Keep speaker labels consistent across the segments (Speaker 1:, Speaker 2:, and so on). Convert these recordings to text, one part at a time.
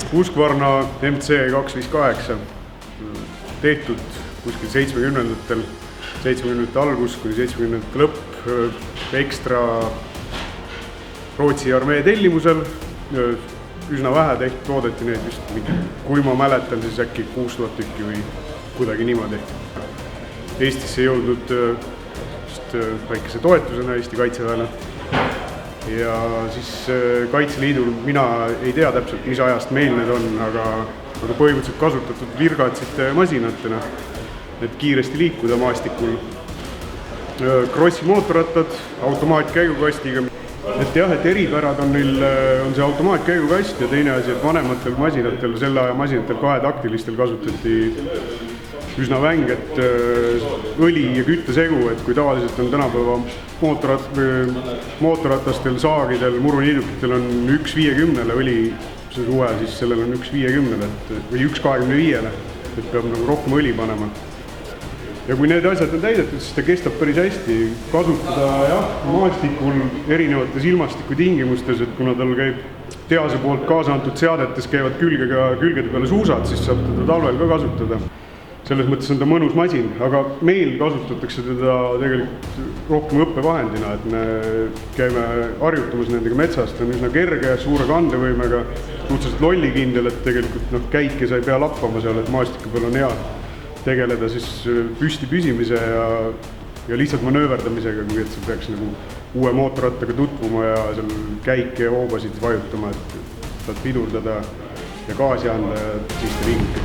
Speaker 1: Husqvarna MC258 tehtud kuskil 70-ndatel, 70-ndate algus kuni 70-ndate lõpp ekstra Rootsi armee tellimusel. Üsna vähe toodeti neid vist, kui ma mäletan, siis äkki 6000 tükki või kuidagi niimoodi. Eestisse jõudnud väikese toetusena Eesti Kaitseväele. Ja siis Kaitseliidul, mina ei tea täpselt, mis ajast meil need on, aga põhimõtteliselt kasutatud virgatsite masinatena, et kiiresti liikuda maastikul. Krossi mootorrattad automaatkäigukastiga. Et jah, et eripärad on neil on see automaatkäigukast ja teine asi, et vanematel masinatel, selle aja masinatel kahetaktilistel kasutati üsna vänget õli ja küttesegu, et kui tavaliselt on tänapäeva mootorratastel, saagidel, muruniidukitel on 1,50 õli see suhe, siis sellel on 1,50 või 1,25, et peab nagu rohkem õli panema. Ja kui need asjad on täidetud, siis ta kestab päris hästi kasutada maastikul erinevates ilmastikutingimustes, et kuna tal käib tehase poolt kaasa antud seadetes käivad külgede peale suusad, siis saab teda talvel ka kasutada. Selles mõttes on ta mõnus masin, aga meil kasutatakse teda tegelikult rohkem õppevahendina, et me käime harjutamas nendega metsas, ta on üsna kerge, suure kandevõimega, suhteliselt lollikindel, et tegelikult käike sa ei pea lappama seal, et maastiku peal on hea tegeleda siis püsti püsimise ja lihtsalt manööverdamisega, kui et sa peaks nagu uue mootorrattaga tutvuma ja seal käike ja hoobasid vajutama, et saad pidurdada ja gaasi anda ja siis ta liigub.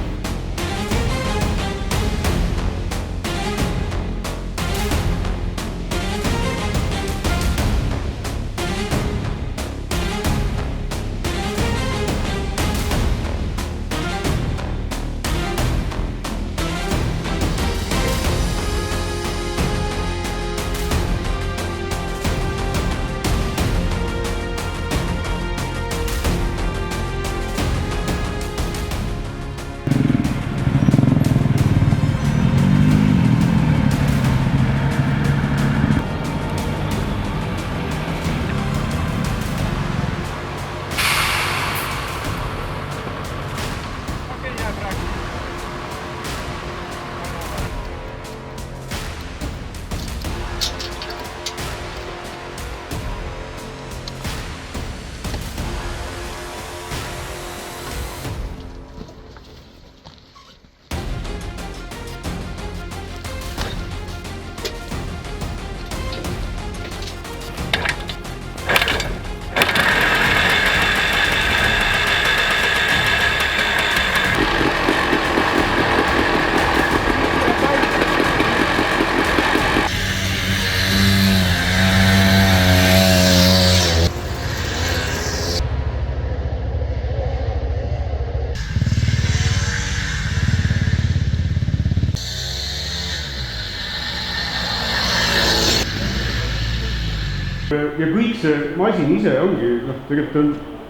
Speaker 1: Ja kõik see masin ise ongi, tegelikult on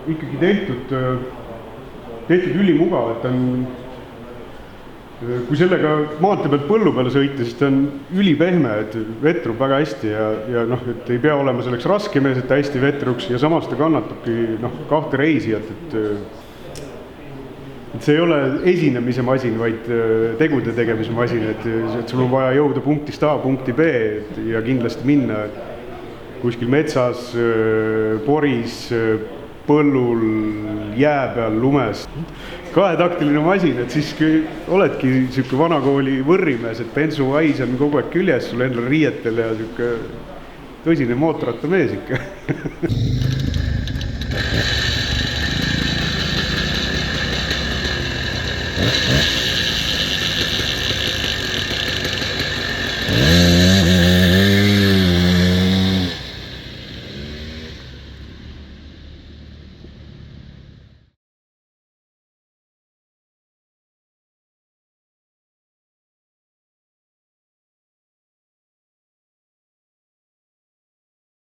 Speaker 1: ikkagi tehtud ülimugav, et kui sellega maantee pealt põllu peale sõita, siis ta on ülipehme, et vetrub väga hästi ja et ei pea olema selleks raske mees, et ta hästi vetruks ja samas ta kannatabki kahte reisijat, et see ei ole esinemise masin, vaid tegude tegemise masin, et sul on vaja jõuda punktist A punkti B ja kindlasti minna kuskil metsas, poris, põllul, jää peal, lumes. Kahetaktiline masin, et siis oledki siuke vanakooli võrrimees, et bensuvais on kogu aeg küljes sul endal riietel ja siuke tõsine mootorrattamees ikka.